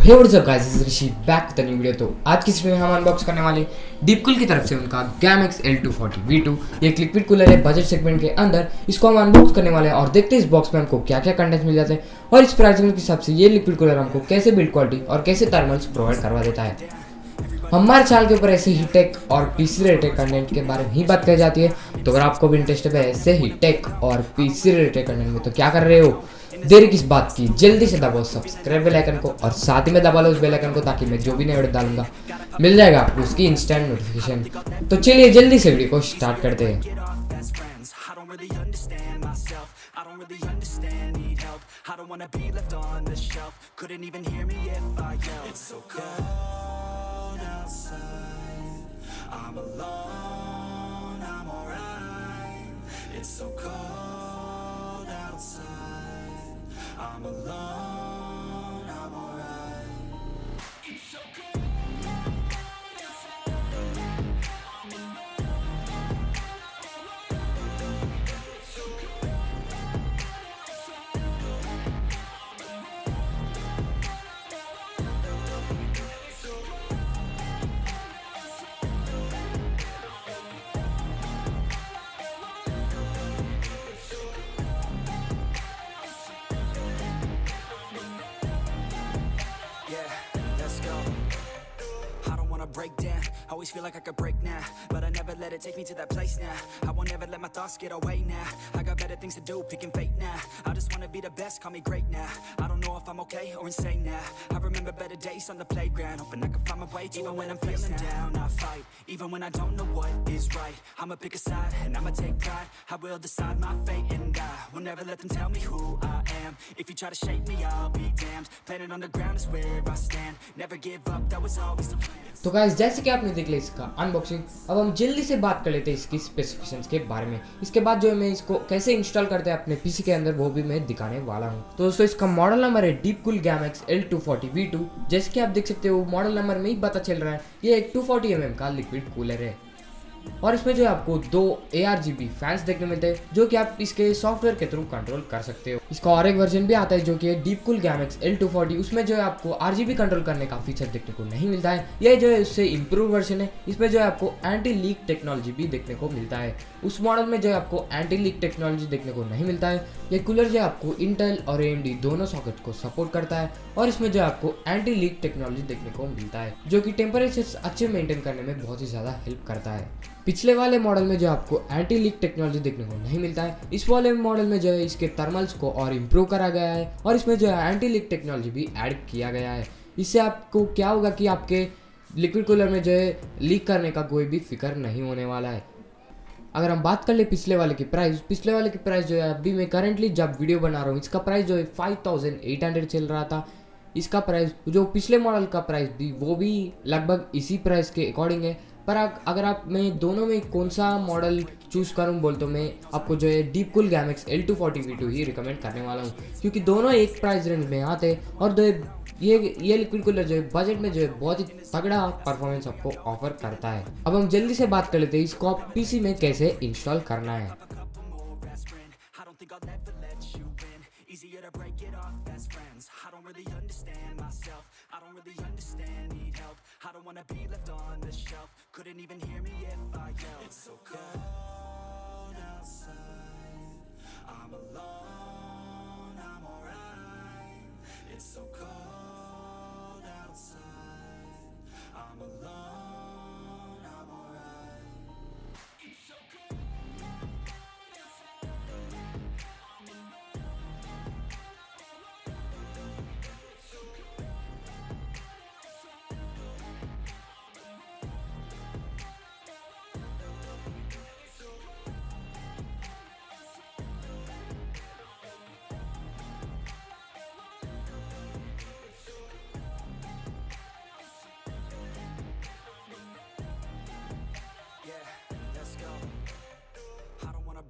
Hey what's up guys, this is Rishi back with a new video. तो आज की stream में हम अनबॉक्स करने वाले डीपकूल की तरफ से उनका Gammaxx L240 V2। ये एक लिक्विड कूलर है बजट सेगमेंट के अंदर। इसको हम अनबॉक्स करने वाले हैं और देखते हैं इस बॉक्स में हमको क्या क्या कंटेंट्स मिल जाते हैं और इस प्राइसिंग के हिसाब से ये लिक्विड कूलर हमको कैसे बिल्ड क्वालिटी और कैसे थर्मल्स प्रोवाइड करवा देता है। हमारे चैनल के ऊपर ऐसे ही टेक और पीसी रिलेटेड कंटेंट के बारे में ही बात करी जाती है। तो अगर आपको भी इंटरेस्ट है ऐसे ही टेक और पीसी रिलेटेड कंटेंट में, तो क्या कर रहे हो, देर किस बात की, जल्दी से दबाओ सब्सक्राइब बेल आइकन को और साथ ही में दबा लो उस बेल आइकन को, ताकि मैं जो भी नया वीडियो डालूंगा मिल जाएगा आपको उसकी इंस्टेंट नोटिफिकेशन। तो चलिए जल्दी से वीडियो को स्टार्ट करते हैं। I'm alone, I'm alright. It's so cold outside. I'm alone. It's so cold outside. It's so cold break down, always feel like I could break now, but I never let it take me to that place now. I won't ever let my thoughts get away now. I got better things to do, picking fate now. I just wanna be the best, call me great now. I don't know if I'm okay or insane now. I remember better days on the playground, hoping I can find my way to even when I'm feeling down. I fight, even when I don't know what is right. I'ma pick a side, and I'ma take pride. I will decide my fate, and I will never let them tell me who I am. If you try to shake me, I'll be damned. Planet on the ground is where I stand. Never give up, that was always the plan. तो guys, जैसे कि आपने देख लिया इसका unboxing, अब हम जल्दी से बात कर लेते हैं इसकी स्पेसिफिकेशंस के बारे में। इसके बाद जो है मैं इसको कैसे इंस्टॉल करते हैं अपने पीसी के अंदर, वो भी मैं दिखाने वाला हूँ। तो दोस्तों, इसका मॉडल नंबर है Deepcool Gammaxx L240 V2। जैसे कि आप देख सकते हो मॉडल नंबर में ही पता चल रहा है, ये एक 240 mm का लिक्विड कूलर है और इसमें जो है आपको 2 ARGB फैंस देखने मिलते हैं, जो कि आप इसके सॉफ्टवेयर के थ्रू कंट्रोल कर सकते हो। इसका और एक वर्जन भी आता है जो कि Deepcool Gammaxx L240। उसमें जो है आपको RGB कंट्रोल करने का फीचर देखने को नहीं मिलता है। यह जो है उससे इम्प्रूव वर्जन है। इसमें जो है आपको एंटी लीक टेक्नोलॉजी भी देखने को मिलता है। उस मॉडल में जो है आपको एंटी लीक टेक्नोलॉजी देखने को नहीं मिलता है। ये कूलर जो है आपको इंटेल और AMD दोनों सॉकेट को सपोर्ट करता है और इसमें जो है आपको एंटी लीक टेक्नोलॉजी देखने को मिलता है, जो कि टेम्परेचर अच्छे मेंटेन करने में बहुत ही ज़्यादा हेल्प करता है। पिछले वाले मॉडल में जो आपको एंटी लीक टेक्नोलॉजी देखने को नहीं मिलता है, इस वाले मॉडल में जो है इसके थर्मल्स को और इम्प्रूव करा गया है और इसमें जो है एंटी लीक टेक्नोलॉजी भी ऐड किया गया है। इससे आपको क्या होगा कि आपके लिक्विड कूलर में जो है लीक करने का कोई भी फिक्र नहीं होने वाला है। अगर हम बात कर ले पिछले वाले की प्राइस जो है अभी मैं करंटली जब वीडियो बना रहा हूँ, इसका प्राइस जो है 5800 चल रहा था। इसका प्राइस जो पिछले मॉडल का प्राइस भी वो भी लगभग इसी प्राइस के अकॉर्डिंग है। पर अगर आप मैं दोनों में कौन सा मॉडल चूज़ करूँ बोल, तो मैं आपको जो है Deepcool Gammaxx L240 V2 ही रिकमेंड करने वाला हूँ, क्योंकि दोनों एक प्राइस रेंज में आते हैं और ये लिक्विड कूलर जो है बजट में जो है बहुत ही तगड़ा परफॉर्मेंस आपको ऑफर करता है। अब हम जल्दी से बात कर लेते हैं इसको आप पीसी में कैसे इंस्टॉल करना है। Easier to break it off best friends. I don't really understand myself. I don't really understand, need help. I don't wanna be left on the shelf. Couldn't even hear me if I yelled. It's so cold outside. I'm alone, I'm alright. It's so cold outside. I'm alone, I'm alright. It's so cold.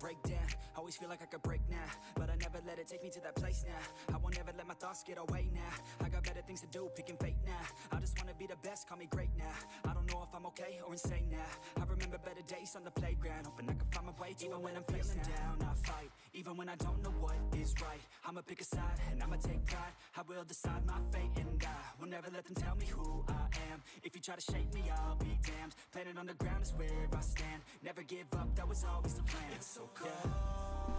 Break down, always feel like I could break now, but I never let it take me to that place now. I won't ever let my thoughts get away now. I got better things to do, picking fate now. I just wanna be the best, call me great now. I don't know know if I'm okay or insane now. I remember better days on the playground, hoping I can find my way even when I'm feeling down. I fight, even when I don't know what is right. I'ma pick a side and I'ma take pride. I will decide my fate and I will never let them tell me who I am. If you try to shake me, I'll be damned. Planet on the ground is where I stand. Never give up, that was always the plan. It's so cold.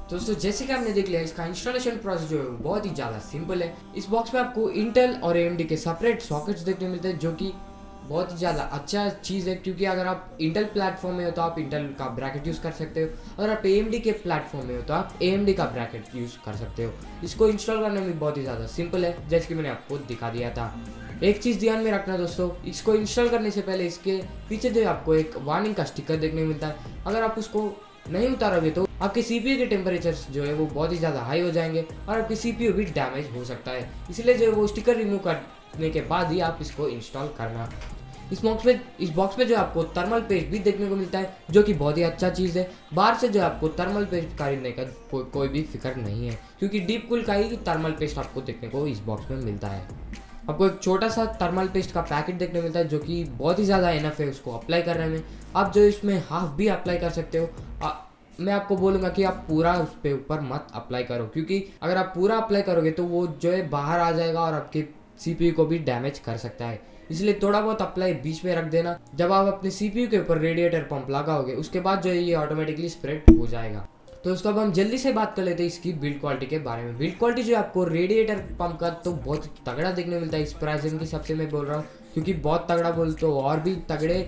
दोस्तों जैसे कि आपने देख लिया, इसका installation process जो है बहुत ही ज़्यादा सिंपल है। इस बॉक्स में आपको इंटेल और AMD के सेपरेट सॉकेट्स देखने मिलते हैं, जो कि बहुत ही ज़्यादा अच्छा चीज़ है, क्योंकि अगर आप इंटेल प्लेटफॉर्म में हो तो आप इंटेल का ब्रैकेट यूज़ कर सकते हो, अगर आप AMD के प्लेटफॉर्म में हो तो आप AMD का ब्रैकेट यूज़ कर सकते हो। इसको इंस्टॉल करने में बहुत ही ज़्यादा सिंपल है, जैसे कि मैंने आपको दिखा दिया था। एक चीज़ ध्यान में रखना दोस्तों, इसको इंस्टॉल करने से पहले इसके पीछे जो आपको एक वार्निंग का स्टिकर देखने मिलता है, अगर आप उसको नहीं उतारोगे तो आपके CPU के टेम्परेचर्स जो है वो बहुत ही ज़्यादा हाई हो जाएंगे और आपकी CPU भी डैमेज हो सकता है। इसलिए जो है वो स्टिकर रिमूव करने के बाद ही आप इसको इंस्टॉल करना। इस बॉक्स में जो आपको थर्मल पेस्ट भी देखने को मिलता है, जो कि बहुत ही अच्छा चीज़ है। बाहर से जो आपको थर्मल पेस्ट खरीदने का कोई भी फिक्र नहीं है, क्योंकि डीपकूल का ही थर्मल पेस्ट आपको देखने को इस बॉक्स में मिलता है। आपको एक छोटा सा थर्मल पेस्ट का पैकेट देखने मिलता है, जो कि बहुत ही ज़्यादा इनफ है उसको अप्लाई करने में। आप जो इसमें हाफ भी अप्लाई कर सकते हो। मैं आपको बोलूँगा कि आप पूरा उस पे ऊपर मत अप्लाई करो, क्योंकि अगर आप पूरा अप्लाई करोगे तो वो जो है बाहर आ जाएगा और आपके CPU को भी डैमेज कर सकता है। इसलिए थोड़ा बहुत अप्लाई बीच में रख देना। जब आप अपने CPU के ऊपर रेडिएटर पंप लगाओगे उसके बाद जो है ये ऑटोमेटिकली स्प्रेड हो जाएगा। तो दोस्तों अब हम जल्दी से बात कर लेते हैं इसकी बिल्ड क्वालिटी के बारे में। बिल्ड क्वालिटी जो आपको रेडिएटर पंप का तो बहुत तगड़ा देखने मिलता है इस प्राइस रेंज के हिसाब से मैं बोल रहा हूँ, क्योंकि बहुत तगड़ा बोल तो और भी तगड़े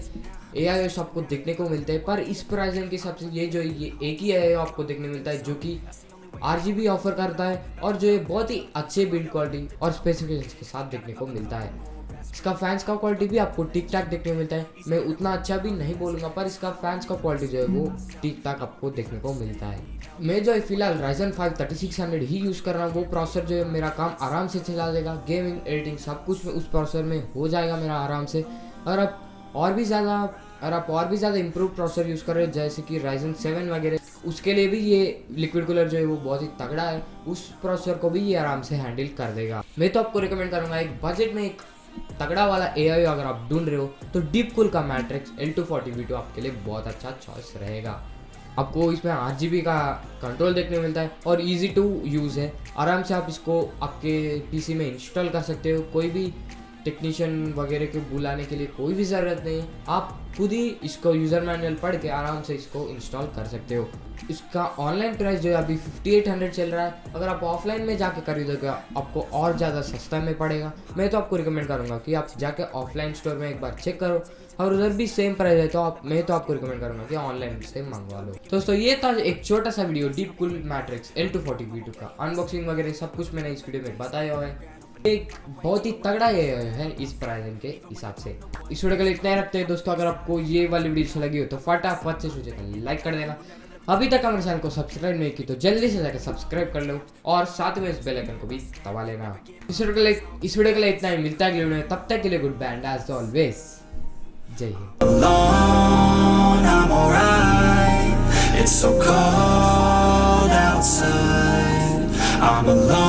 AIOs आपको देखने को मिलते हैं, पर इस प्राइस रेंज के हिसाब से ये एक ही AIO आपको देखने मिलता है, जो कि RGB ऑफर करता है और जो ये बहुत ही अच्छे बिल्ड क्वालिटी और स्पेसिफिकेशंस के साथ देखने को मिलता है। इसका फैंस का क्वालिटी भी आपको ठीक ठाक देखने को मिलता है। मैं उतना अच्छा भी नहीं बोलूँगा, पर इसका फैंस का क्वालिटी जो है वो ठीक ठाक आपको देखने को मिलता है। मैं जो है फिलहाल Ryzen 5 3600 ही यूज़ कर रहा हूँ। वो प्रोसेसर जो है मेरा काम आराम से चला देगा, गेमिंग एडिटिंग सब कुछ में उस प्रोसेसर में हो जाएगा मेरा आराम से। अगर आप और भी ज़्यादा इम्प्रूव प्रोसेसर यूज़ कर रहे हो, जैसे कि Ryzen 7 वगैरह, उसके लिए भी ये लिक्विड कूलर जो है वो बहुत ही तगड़ा है, उस प्रोसेसर को भी ये आराम से हैंडल कर देगा। मैं तो आपको रिकमेंड करूँगा एक बजट में एक तगड़ा वाला AIO अगर आप ढूंढ रहे हो तो डीपकूल का मैट्रिक्स L240 V2 आपके लिए बहुत अच्छा चॉइस रहेगा। आपको इसमें 8GB का कंट्रोल देखने को मिलता है और इजी टू यूज़ है। आराम से आप इसको आपके PC में इंस्टॉल कर सकते हो। कोई भी टेक्नीशियन वगैरह को बुलाने के लिए कोई भी ज़रूरत नहीं, आप खुद ही इसको यूज़र मैनुअल पढ़ के आराम से इसको इंस्टॉल कर सकते हो। इसका ऑनलाइन प्राइस जो है अभी 5800 चल रहा है। अगर आप ऑफलाइन में जाके खरीदोगे आपको और ज़्यादा सस्ता में पड़ेगा। मैं तो आपको रिकमेंड करूँगा कि आप जाके ऑफलाइन स्टोर में एक बार चेक करो, और उधर भी सेम प्राइस है तो मैं तो आपको रिकमेंड करूँगा कि ऑनलाइन से मंगवा लो। दोस्तों ये था एक छोटा सा वीडियो डीपकूल मैट्रिक्स L240 V2 का अनबॉक्सिंग वगैरह सब कुछ मैंने इस वीडियो में बताया हुआ है। एक बहुत ही तगड़ा है इस प्राइस के हिसाब से। इस वीडियो के लिए इतना ही रखते हैं दोस्तों। अगर आपको ये वाली वीडियो अच्छी लगी हो तो फटाफट से सोचे लाइक कर देना। अभी तक हमारे चैनल को सब्सक्राइब नहीं की तो जल्दी से जाकर सब्सक्राइब कर लो और साथ में इस बेल आइकन को भी दबा लेना। इस वीडियो के लिए इतना ही, मिलता है अगले वीडियो में। तब तक के लिए good bye and as always Jai Hind. I'm alright. It's so cold outside. I'm alone.